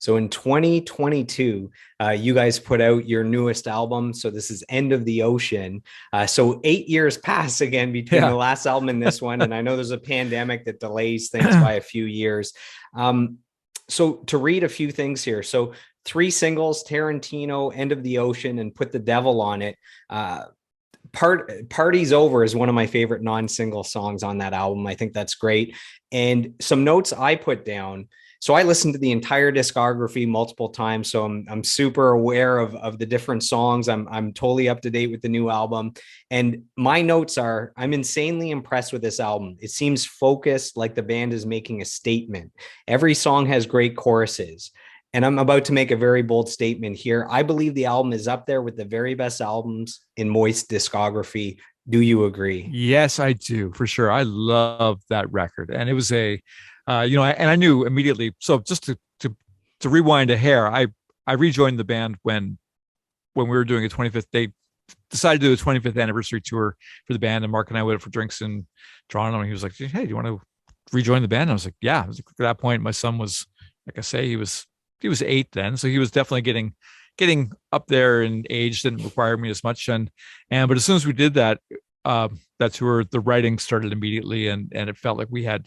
So in 2022, you guys put out your newest album. So this is End of the Ocean. So 8 years pass again between the Yeah. last album and this one. And I know there's a pandemic that delays things by a few years. Um, so to read a few things here. So three singles, Tarantino, End of the Ocean, and Put the Devil on It. Party's Over is one of my favorite non-single songs on that album. I think that's great. And some notes I put down. So I listened to the entire discography multiple times. So I'm super aware of the different songs. I'm totally up to date with the new album. And my notes are, I'm insanely impressed with this album. It seems focused, like the band is making a statement. Every song has great choruses. And I'm about to make a very bold statement here. I believe the album is up there with the very best albums in Moist discography. Do you agree? Yes, I do, for sure. I love that record. And it was and I knew immediately. So just to rewind a hair, I rejoined the band when we were doing a 25th. They decided to do a 25th anniversary tour for the band, and Mark and I went out for drinks in Toronto. And he was like, "Hey, do you want to rejoin the band?" And I was like, "Yeah." I was like, at that point, my son was, like I say, he was 8 then, so he was definitely getting up there in age. Didn't require me as much, but as soon as we did that tour, the writing started immediately, and it felt like we had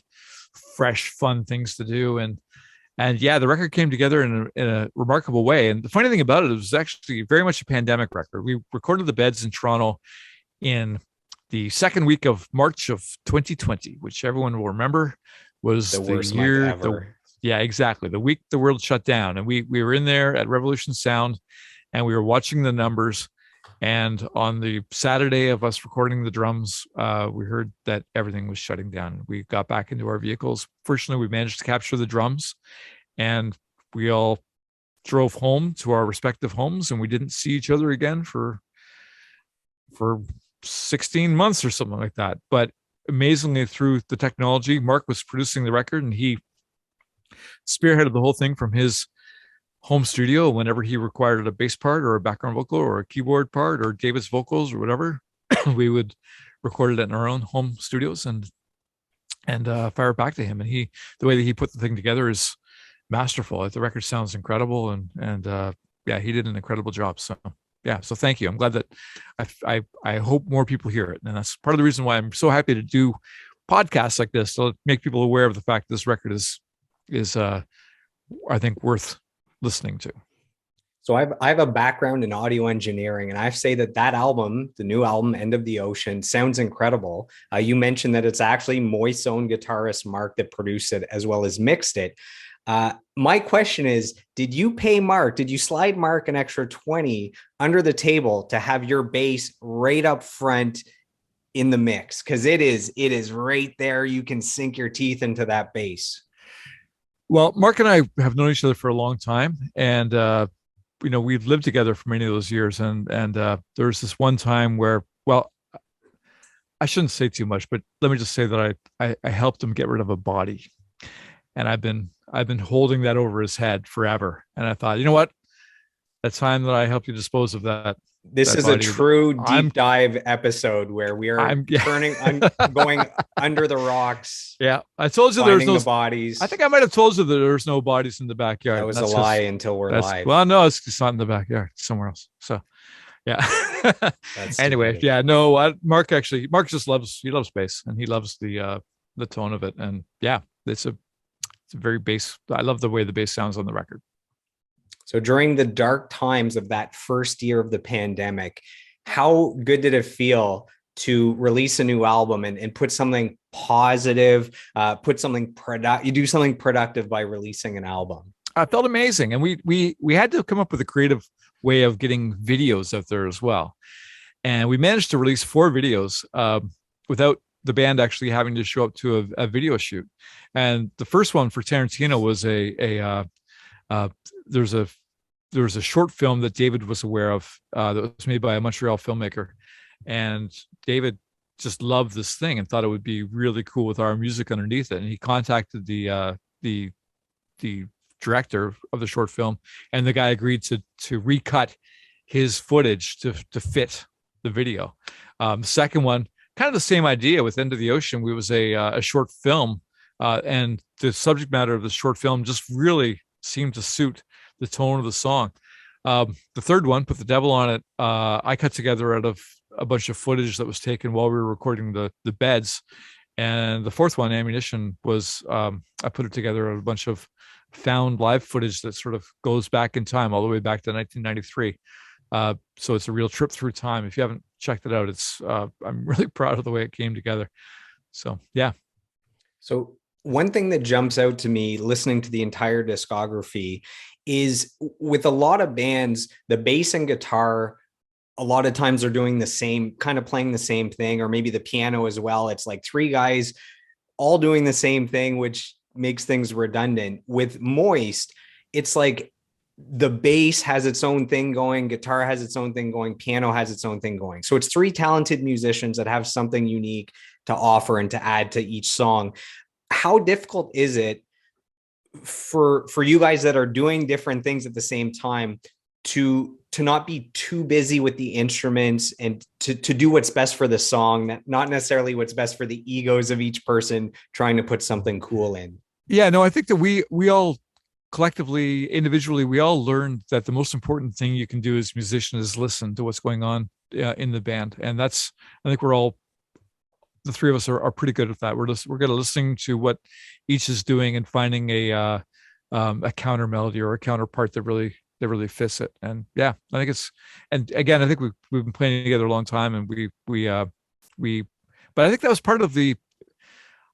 fresh, fun things to do, and yeah, the record came together in a remarkable way. And the funny thing about it was actually very much a pandemic record. We recorded the beds in Toronto in the second week of March of 2020, which everyone will remember was The the worst month year the ever. yeah, exactly. The week the world shut down, and we were in there at Revolution Sound, and we were watching the numbers. And on the Saturday of us recording the drums, we heard that everything was shutting down. We got back into our vehicles. Fortunately, we managed to capture the drums, and we all drove home to our respective homes, and we didn't see each other again for 16 months or something like that. But amazingly, through the technology, Mark was producing the record, and he spearheaded the whole thing from his home studio. Whenever he required a bass part or a background vocal or a keyboard part or David's vocals or whatever, we would record it in our own home studios and fire it back to him. And the way that he put the thing together is masterful. The record sounds incredible, and yeah, he did an incredible job. So yeah, so thank you. I'm glad that I hope more people hear it, and that's part of the reason why I'm so happy to do podcasts like this, to make people aware of the fact this record is I think worth listening to. So I have a background in audio engineering, and I say that album, the new album, End of the Ocean, sounds incredible. You mentioned that it's actually Moist's own guitarist, Mark, that produced it as well as mixed it. My question is, did you pay Mark? Did you slide Mark an extra 20 under the table to have your bass right up front in the mix? Because it is right there. You can sink your teeth into that bass. Well, Mark and I have known each other for a long time, and we've lived together for many of those years. And there was this one time where, well, I shouldn't say too much, but let me just say that I helped him get rid of a body, and I've been holding that over his head forever. And I thought, you know what, that time that I helped you dispose of This that is a body, true I'm deep dive episode where we are I'm yeah. going under the rocks, Yeah, I told you there's finding no. the bodies. I think I might have told you that there's no bodies in the That backyard. And was a that's lie because until we're that's live. well, no, it's not in the backyard. It's somewhere else. So, yeah. That's too Anyway, funny. yeah, no. Mark just loves bass, and he loves the tone of it, and yeah, it's a very bass. I love the way the bass sounds on the record. So during the dark times of that first year of the pandemic, how good did it feel to release a new album and put something positive, you do something productive by releasing an album? I felt amazing, and we had to come up with a creative way of getting videos out there as well, and we managed to release 4 videos without the band actually having to show up to a video shoot. And the first one for Tarantino was there's a short film that David was aware of that was made by a Montreal filmmaker, and David just loved this thing and thought it would be really cool with our music underneath it. And he contacted the director of the short film, and the guy agreed to recut his footage to fit the video. Second one, kind of the same idea with End of the Ocean. We was a short film, and the subject matter of the short film just really seemed to suit the tone of the song. The third one, Put the Devil on It, I cut together out of a bunch of footage that was taken while we were recording the beds. And the fourth one, Ammunition, was I put it together out of a bunch of found live footage that sort of goes back in time all the way back to 1993. So it's a real trip through time. If you haven't checked it out, it's I'm really proud of the way it came together. So yeah. So one thing that jumps out to me listening to the entire discography is with a lot of bands, the bass and guitar, a lot of times they're doing the same, kind of playing the same thing, or maybe the piano as well. It's like three guys all doing the same thing, which makes things redundant. With Moist, it's like the bass has its own thing going, guitar has its own thing going, piano has its own thing going. So it's three talented musicians that have something unique to offer and to add to each song. How difficult is it for you guys that are doing different things at the same time to not be too busy with the instruments and to do what's best for the song, not necessarily what's best for the egos of each person trying to put something cool in? Yeah, no, I think that we all collectively, individually, we all learned that the most important thing you can do as a musician is listen to what's going on in the band. And that's, I think we're all, the three of us are pretty good at that. We're good at listening to what each is doing and finding a counter melody or a counterpart that really fits it. And yeah, I think it's, and again, I think we've been playing together a long time, and but I think that was part of the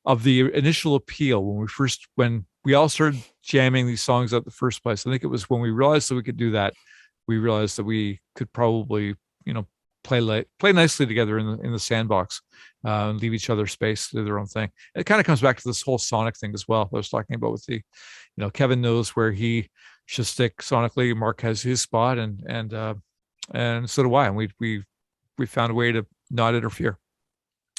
initial appeal when we all started jamming these songs out the first place. I think it was when we realized that we could do that, we realized that we could probably, play nicely together in the sandbox, and leave each other space to do their own thing. It kind of comes back to this whole sonic thing as well I was talking about with the, Kevin knows where he should stick sonically. Mark has his spot, and so do I. And we found a way to not interfere.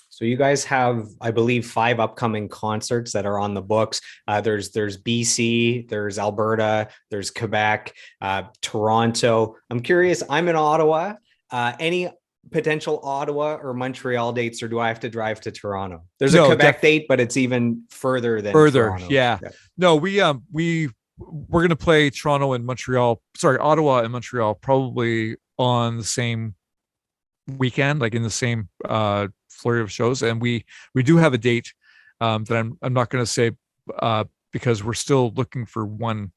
So you guys have, I believe, 5 upcoming concerts that are on the books. There's BC, there's Alberta, there's Quebec, Toronto. I'm curious, I'm in Ottawa. Any potential Ottawa or Montreal dates, or do I have to drive to Toronto? There's a Quebec date, but it's even further than Toronto. Yeah. No, we're going to play Ottawa and Montreal probably on the same weekend, like in the same flurry of shows. And we do have a date that I'm not going to say because we're still looking for one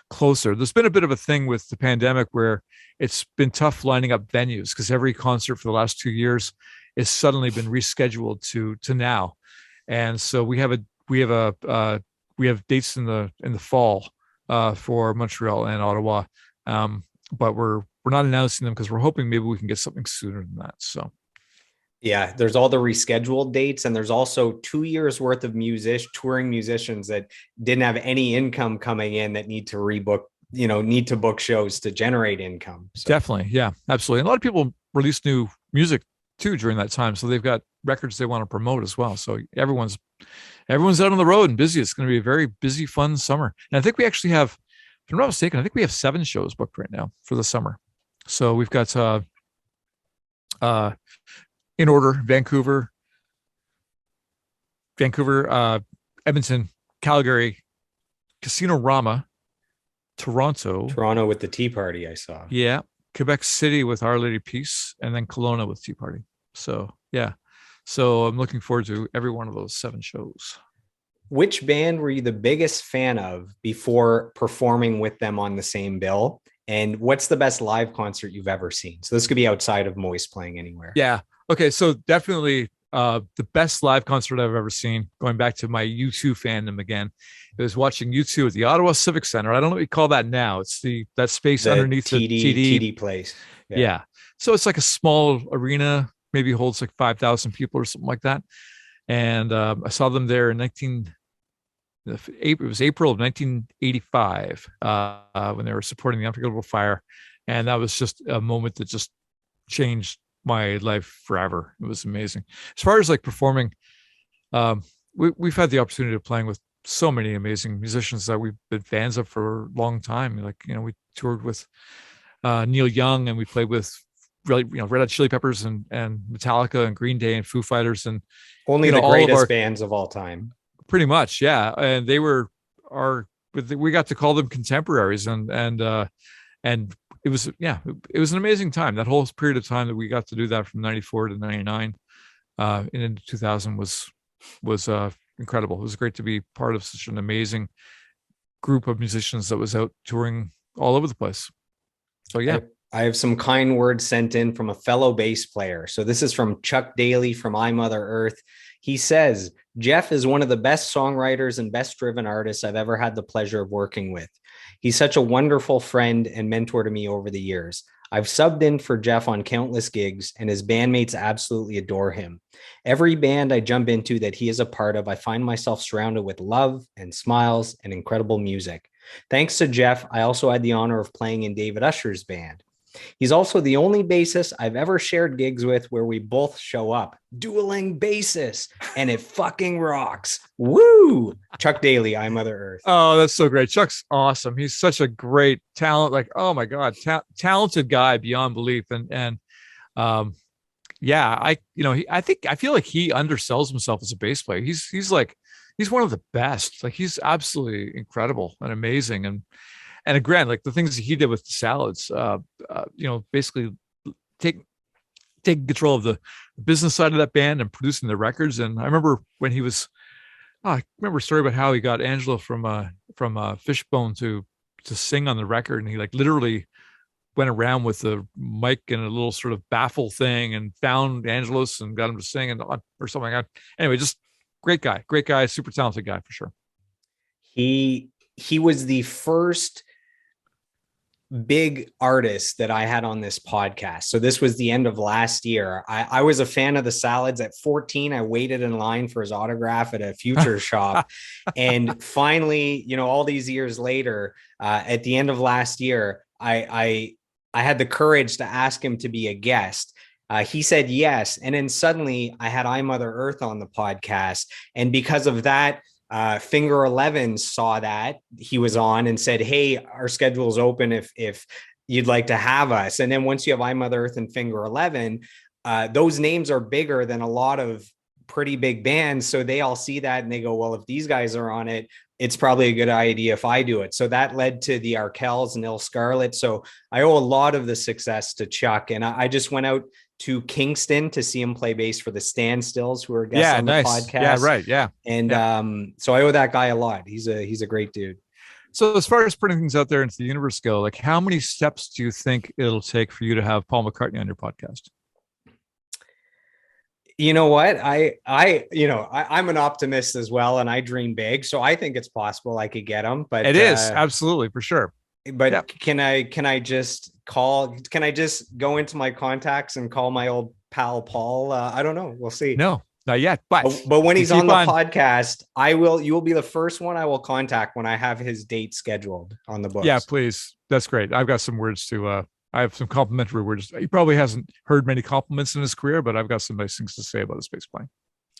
closer. There's been a bit of a thing with the pandemic where it's been tough lining up venues because every concert for the last 2 years has suddenly been rescheduled to now. And so we have dates in the fall for Montreal and Ottawa, but we're not announcing them because we're hoping maybe we can get something sooner than that. So yeah, there's all the rescheduled dates, and there's also 2 years worth of touring musicians that didn't have any income coming in that need to rebook, need to book shows to generate income. So. Definitely. Yeah, absolutely. And a lot of people release new music too during that time. So they've got records they want to promote as well. So everyone's out on the road and busy. It's going to be a very busy, fun summer. And I think we actually have, if I'm not mistaken, I think we have 7 shows booked right now for the summer. So we've got in order: Vancouver, Edmonton, Calgary, Casino Rama, Toronto with the Tea Party I saw. Yeah, Quebec City with Our Lady Peace, and then Kelowna with Tea Party. So yeah, so I'm looking forward to every one of those 7 shows. Which band were you the biggest fan of before performing with them on the same bill? And what's the best live concert you've ever seen? So this could be outside of Moist playing anywhere. Yeah. Okay. So definitely the best live concert I've ever seen, going back to my U2 fandom again, is watching U2 at the Ottawa Civic Center. I don't know what you call that now. It's that space underneath the TD place. Yeah. So it's like a small arena, maybe holds like 5,000 people or something like that. And I saw them there in it was April of 1985 when they were supporting the Unforgettable Fire, and that was just a moment that just changed my life forever. It was amazing. As far as like performing, we've had the opportunity of playing with so many amazing musicians that we've been fans of for a long time. Like, we toured with Neil Young, and we played with really, Red Hot Chili Peppers and Metallica and Green Day and Foo Fighters, and only the greatest bands of all time. Pretty much, yeah. And they were our we got to call them contemporaries, and it was it was an amazing time. That whole period of time that we got to do that from 94 to 99 and into 2000 was incredible. It was great to be part of such an amazing group of musicians that was out touring all over the place. So yeah. I have some kind words sent in from a fellow bass player. So this is from Chuck Daly from I Mother Earth. He says, Jeff is one of the best songwriters and best driven artists I've ever had the pleasure of working with. He's such a wonderful friend and mentor to me over the years. I've subbed in for Jeff on countless gigs, and his bandmates absolutely adore him. Every band I jump into that he is a part of, I find myself surrounded with love and smiles and incredible music. Thanks to Jeff, I also had the honor of playing in David Usher's band. He's also the only bassist I've ever shared gigs with where we both show up. Dueling bassists, and it fucking rocks. Woo! Chuck Daly, I Mother Earth. Oh, that's so great. Chuck's awesome. He's such a great talent. Like, oh my God, talented guy beyond belief. And yeah, I feel like he undersells himself as a bass player. He's one of the best. Like, he's absolutely incredible and amazing. And again, like the things that he did with the Salads, basically taking control of the business side of that band and producing the records. And I remember when he was, I remember a story about how he got Angelo from Fishbone to sing on the record, and he like literally went around with the mic and a little sort of baffle thing and found Angelos and got him to sing or something like that. Anyway, just great guy, super talented guy for sure. He was the first big artist that I had on this podcast. So this was the end of last year. I was a fan of the Salads at 14. I waited in line for his autograph at a future shop. And finally, all these years later, at the end of last year, I had the courage to ask him to be a guest. He said yes. And then suddenly I had I Mother Earth on the podcast. And because of that, Finger 11 saw that he was on and said, hey, our schedule's open if you'd like to have us. And then once you have I Mother Earth and Finger 11, those names are bigger than a lot of pretty big bands. So they all see that and they go, well, if these guys are on it, it's probably a good idea if I do it. So that led to the Arkells and Il Scarlet. So I owe a lot of the success to Chuck. And I just went out to Kingston to see him play bass for the Standstills, who are guests on the podcast. Yeah, right. Yeah. And so I owe that guy a lot. He's a great dude. So as far as putting things out there into the universe go, like how many steps do you think it'll take for you to have Paul McCartney on your podcast? You know what? I'm an optimist as well, and I dream big. So I think it's possible I could get him, but it is absolutely for sure. But yeah. Can I just go into my contacts and call my old pal Paul? I don't know. We'll see. No, not yet. But when he's on the podcast, you will be the first one I will contact when I have his date scheduled on the books. Yeah, please. That's great. I've got some words to I have some complimentary words. He probably hasn't heard many compliments in his career, but I've got some nice things to say about his bass playing.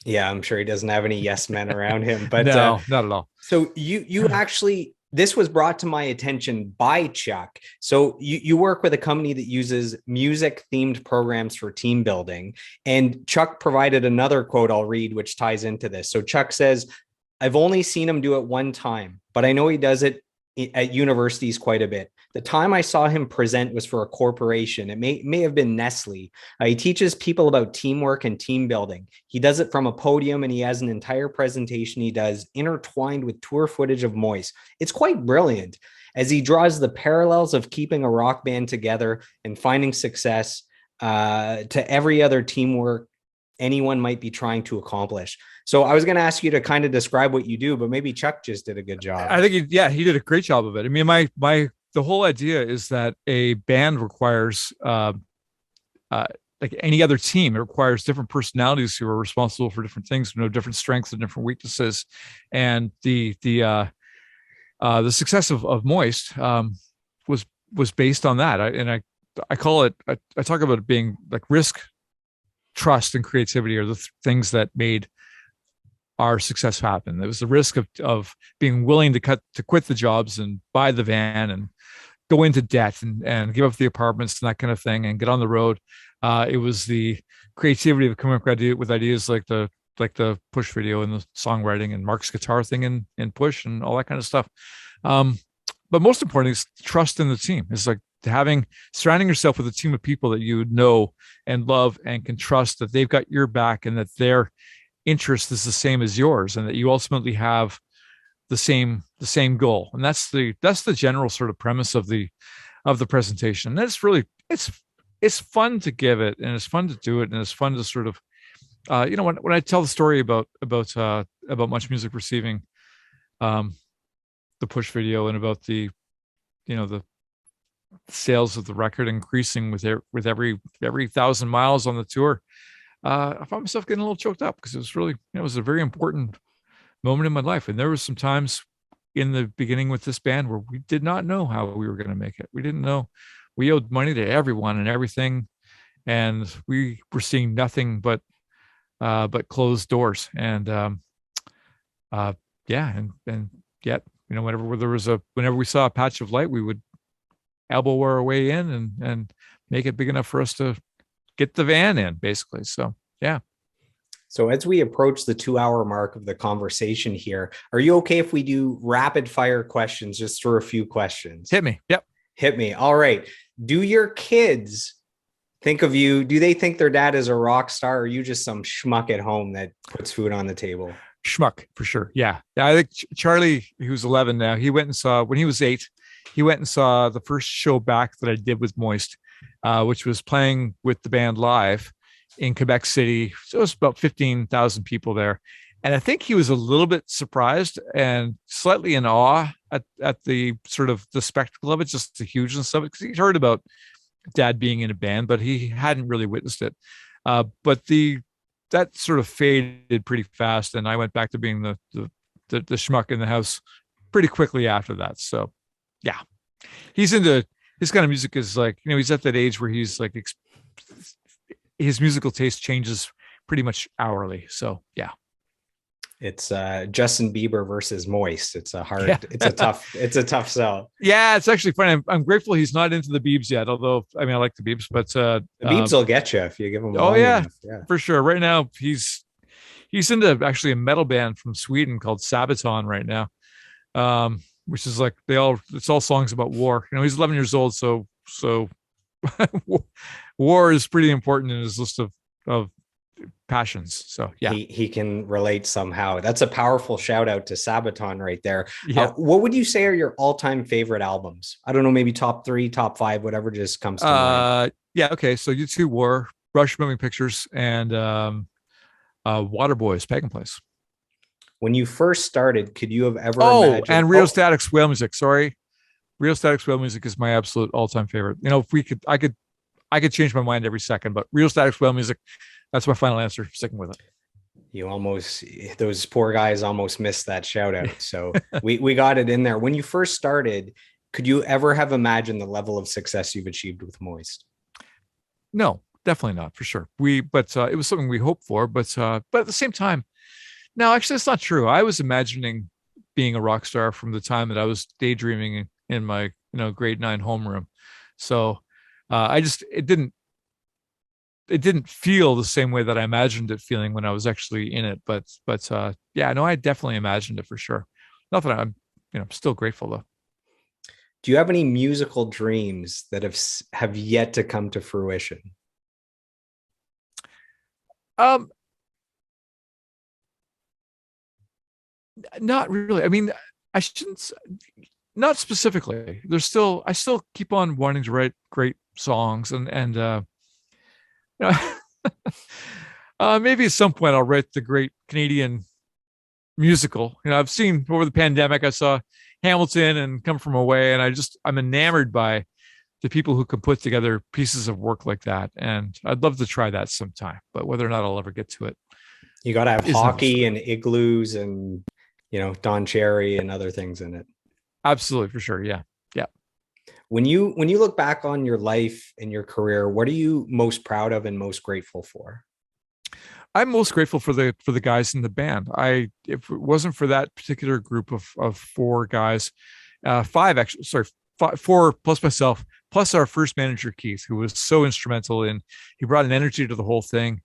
Yeah, I'm sure he doesn't have any yes men around him, but no, not at all. So you actually, this was brought to my attention by Chuck. So you work with a company that uses music themed programs for team building. And Chuck provided another quote I'll read, which ties into this. So Chuck says, I've only seen him do it one time, but I know he does it at universities quite a bit. The time I saw him present was for a corporation. It may have been Nestle. He teaches people about teamwork and team building. He does it from a podium, and he has an entire presentation he does intertwined with tour footage of Moist. It's quite brilliant as he draws the parallels of keeping a rock band together and finding success to every other teamwork anyone might be trying to accomplish. So I was going to ask you to kind of describe what you do, but maybe Chuck just did a good job. I think he did a great job of it. I mean, the whole idea is that a band requires, like any other team, it requires different personalities who are responsible for different things, different strengths and different weaknesses. And the success of Moist was based on that. I call it, I talk about it being like risk, trust, and creativity are the things that made our success happen. It was the risk of being willing to quit the jobs and buy the van and go into debt and give up the apartments and that kind of thing and get on the road. It was the creativity of coming up with ideas like the Push video and the songwriting and Mark's guitar thing in Push and all that kind of stuff. Um, but most importantly, is trust in the team. It's like surrounding yourself with a team of people that you know and love and can trust that they've got your back and that their interest is the same as yours, and that you ultimately have the same goal. And that's the general sort of premise of the presentation. And that's really it's fun to give it, and it's fun to do it, and it's fun to sort of when I tell the story about Much Music receiving the push video, and about the sales of the record increasing with every 1,000 miles on the tour, I found myself getting a little choked up, because it was a very important moment in my life. And there was some times in the beginning with this band where we did not know how we were going to make it. We didn't know. We owed money to everyone and everything, and we were seeing nothing but closed doors. And and yet, whenever we saw a patch of light, we would elbow our way in and make it big enough for us to get the van in, basically. So yeah. So as we approach the 2-hour mark of the conversation here, are you okay if we do rapid fire questions, just for a few questions? Hit me. Yep. Hit me. All right. Do your kids think of you? Do they think their dad is a rock star, or are you just some schmuck at home that puts food on the table? Schmuck, for sure. Yeah. I think Charlie, who's 11 now, when he was 8, he went and saw the first show back that I did with Moist, which was playing with the band live in Quebec City. So it was about 15,000 people there. And I think he was a little bit surprised and slightly in awe at the sort of the spectacle of it, just the hugeness of it, because he'd heard about Dad being in a band, but he hadn't really witnessed it. But that sort of faded pretty fast, and I went back to being the schmuck in the house pretty quickly after that. So yeah, he's into his kind of music. Is like, he's at that age where he's like his musical taste changes pretty much hourly. So yeah. It's Justin Bieber versus Moist. It's a tough sell. Yeah, it's actually funny. I'm grateful he's not into the Biebs yet. Although, I mean, I like the Biebs, but the Biebs will get you if you give them. Oh yeah, for sure. Right now, he's into actually a metal band from Sweden called Sabaton right now, which is like it's all songs about war. He's 11 years old, so war is pretty important in his list of passions. So yeah, he can relate somehow. That's a powerful shout out to Sabaton right there. Yeah. What would you say are your all-time favorite albums? I don't know, maybe top 3, top 5, whatever just comes to mind. Yeah, okay, so you two were Rush Moving Pictures and Waterboys, Pagan Place. When you first started, could you have ever imagined? And Rheostatics Whale Music. Sorry, Rheostatics Whale Music is my absolute all-time favorite. If I could change my mind every second, but Rheostatics Whale Music, that's my final answer. Sticking with it. Those poor guys almost missed that shout out. So we got it in there. When you first started, could you ever have imagined the level of success you've achieved with Moist? No, definitely not, for sure. But it was something we hoped for, but at the same time, no, actually, that's not true. I was imagining being a rock star from the time that I was daydreaming in my, grade 9 homeroom. So it didn't feel the same way that I imagined it feeling when I was actually in it. But yeah, no, I definitely imagined it for sure. Not that I'm still grateful though. Do you have any musical dreams that have yet to come to fruition? Not really. I mean, I shouldn't. Not specifically. I still keep on wanting to write great songs, and maybe at some point I'll write the great Canadian musical. I've seen over the pandemic, I saw Hamilton and Come From Away, and I'm enamored by the people who can put together pieces of work like that. And I'd love to try that sometime, but whether or not I'll ever get to it. You got to have hockey and igloos and, Don Cherry and other things in it. Absolutely. For sure. Yeah. Yeah. When you look back on your life and your career, what are you most proud of and most grateful for? I'm most grateful for the guys in the band. If it wasn't for that particular group of 4 guys, 5 actually, sorry, 4 plus myself, plus our first manager, Keith, who was so instrumental he brought an energy to the whole thing.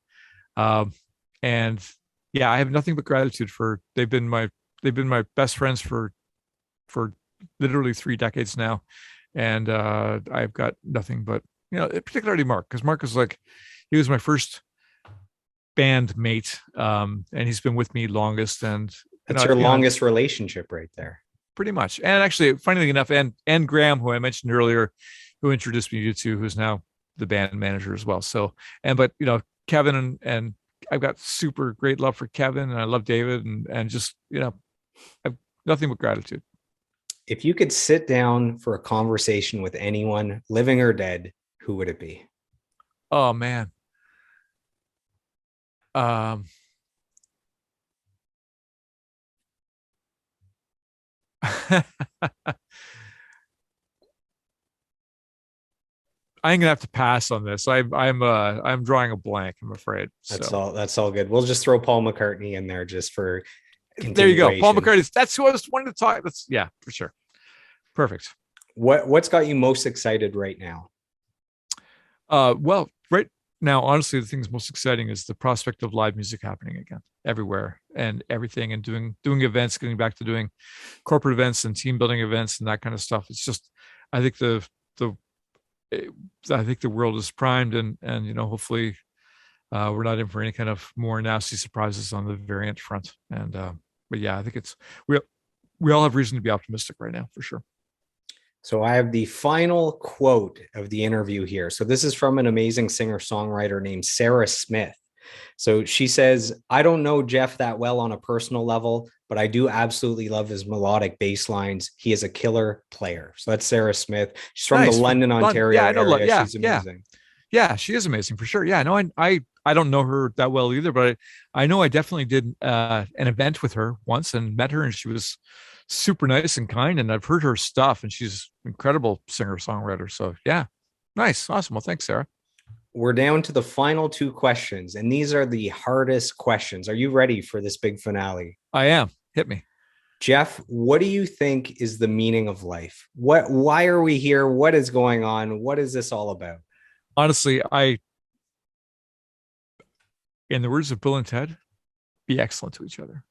And yeah, I have nothing but gratitude they've been my best friends for literally 3 decades now, and I've got nothing but, particularly Mark, because Mark is like, he was my first band mate, and he's been with me longest, and That's your longest relationship right there. pretty much. And actually, funnily enough, and Graham, who I mentioned earlier, who introduced me to, who's now the band manager as well. So, but Kevin and I've got super great love for Kevin, and I love David, and just I've nothing but gratitude. If you could sit down for a conversation with anyone, living or dead, who would it be? Oh man. Um I'm gonna have to pass on this. I'm drawing a blank, I'm afraid. That's all good. We'll just throw Paul McCartney in there just for there you go. Paul McCartney. That's who I was wanting to talk. That's, yeah, for sure. Perfect. What's got you most excited right now? Well, right now, honestly, the thing that's most exciting is the prospect of live music happening again everywhere and everything, and doing events, getting back to doing corporate events and team building events and that kind of stuff. It's just, I think I think the world is primed, and hopefully we're not in for any kind of more nasty surprises on the variant front. And but yeah, I think we all have reason to be optimistic right now, for sure. So I have the final quote of the interview here. So this is from an amazing singer-songwriter named Sarah Smith. So she says, I don't know Jeff that well on a personal level, but I do absolutely love his melodic bass lines. He is a killer player. So that's Sarah Smith. She's from the London, Ontario area. Yeah, she's amazing. Yeah, she is amazing, for sure. Yeah, no, I don't know her that well either, but I know I definitely did an event with her once and met her, and she was super nice and kind, and I've heard her stuff, and she's an incredible singer-songwriter. So yeah, nice. Awesome. Well, thanks, Sarah. We're down to the final two questions, and these are the hardest questions. Are you ready for this big finale? I am. Hit me. Jeff, what do you think is the meaning of life? Why are we here? What is going on? What is this all about? Honestly, in the words of Bill and Ted, be excellent to each other.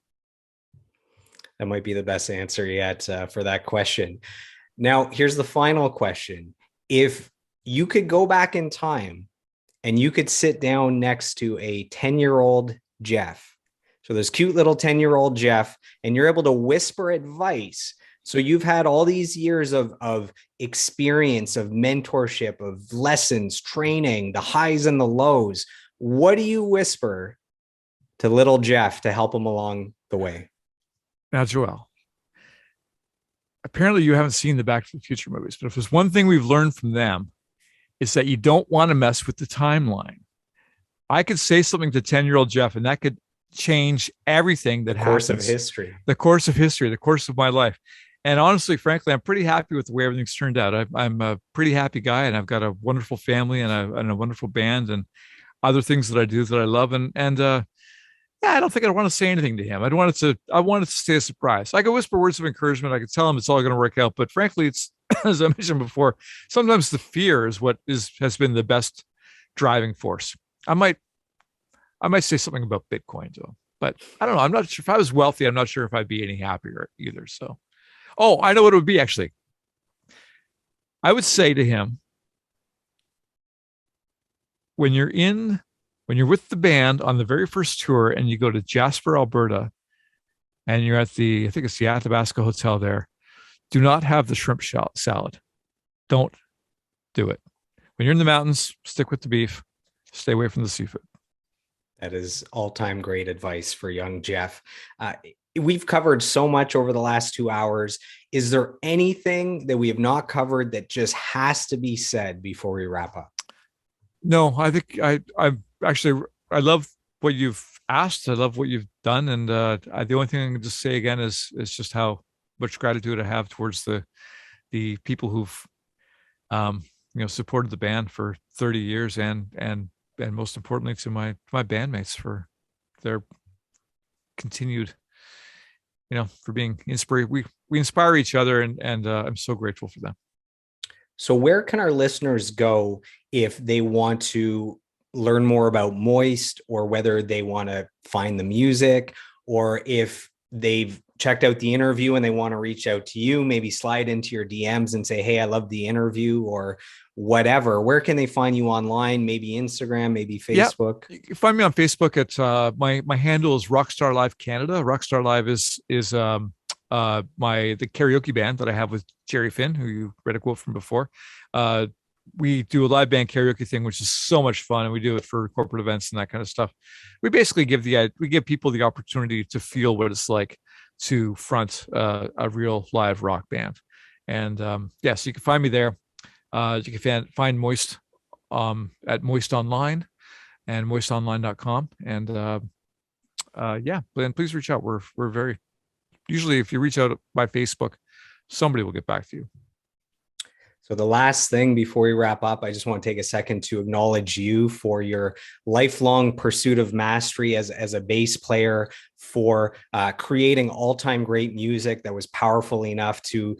That might be the best answer yet for that question. Now, here's the final question. If you could go back in time and you could sit down next to a 10-year-old Jeff, so there's cute little 10-year-old Jeff, and you're able to whisper advice. So you've had all these years of experience, of mentorship, of lessons, training, the highs and the lows. What do you whisper to little Jeff to help him along the way? Now, Joel, apparently you haven't seen the Back to the Future movies, but if there's one thing we've learned from them, it's that you don't want to mess with the timeline. I could say something to 10-year-old Jeff, and that could change everything that happens. The course of history. The course of history, the course of my life. And honestly, frankly, I'm pretty happy with the way everything's turned out. I'm a pretty happy guy, and I've got a wonderful family and a wonderful band and other things that I do that I love. And yeah, I don't think I want to say anything to him. I want it to stay a surprise. I could whisper words of encouragement. I could tell him it's all going to work out. But frankly, it's, as I mentioned before, sometimes the fear is what has been the best driving force. I might say something about Bitcoin to him, but I don't know. I'm not sure if I was wealthy. I'm not sure if I'd be any happier either. So, oh, I know what it would be actually. I would say to him, when you're with the band on the very first tour and you go to Jasper, Alberta, and you're at I think it's the Athabasca Hotel there, do not have the shrimp salad. Don't do it. When you're in the mountains, stick with the beef, stay away from the seafood. That is all-time great advice for young Jeff. We've covered so much over the last 2 hours. Is there anything that we have not covered that just has to be said before we wrap up? No, I think I love what you've asked. I love what you've done. And the only thing I can just say again is just how much gratitude I have towards the people who've supported the band for 30 years and most importantly to my bandmates for their continued, for being inspired. We inspire each other, and I'm so grateful for them. So where can our listeners go if they want to learn more about Moist, or whether they want to find the music, or if they've checked out the interview and they want to reach out to you, maybe slide into your DMs and say, hey, I love the interview or whatever, where can they find you online? Maybe Instagram, maybe Facebook? You can find me on Facebook at my handle is Rockstar Live Canada. Rockstar Live is the karaoke band that I have with Jerry Finn, who you read a quote from before. We do a live band karaoke thing, which is so much fun, and we do it for corporate events and that kind of stuff. We basically give people the opportunity to feel what it's like to front a real live rock band. And so you can find me there. You can find Moist at Moist Online and moistonline.com. And then please reach out. We're very, usually if you reach out by Facebook, somebody will get back to you. So the last thing before we wrap up, I just want to take a second to acknowledge you for your lifelong pursuit of mastery as a bass player, for creating all-time great music that was powerful enough to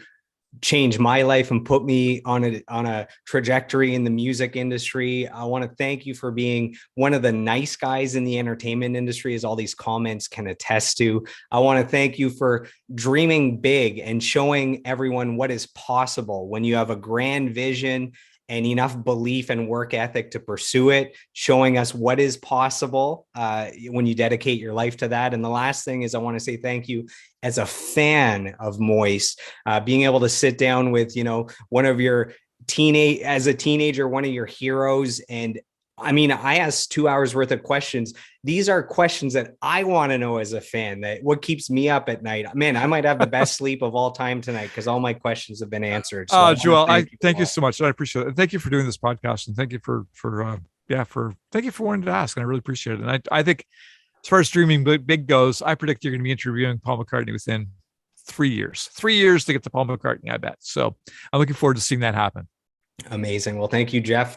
change my life and put me on a trajectory in the music industry. I want to thank you for being one of the nice guys in the entertainment industry, as all these comments can attest to. I want to thank you for dreaming big and showing everyone what is possible when you have a grand vision and enough belief and work ethic to pursue it, showing us what is possible when you dedicate your life to that. And the last thing is, I want to say thank you as a fan of Moist, being able to sit down with, one of your as a teenager, one of your heroes. And I mean, I asked 2 hours worth of questions. These are questions that I want to know as a fan, that what keeps me up at night. Man, I might have the best sleep of all time tonight because all my questions have been answered. So Joel, thank you so much. I appreciate it. Thank you for doing this podcast, and thank you for wanting to ask. And I really appreciate it. And I think as far as dreaming big goes, I predict you're going to be interviewing Paul McCartney within 3 years. 3 years to get to Paul McCartney, I bet. So I'm looking forward to seeing that happen. Amazing. Well, thank you, Jeff.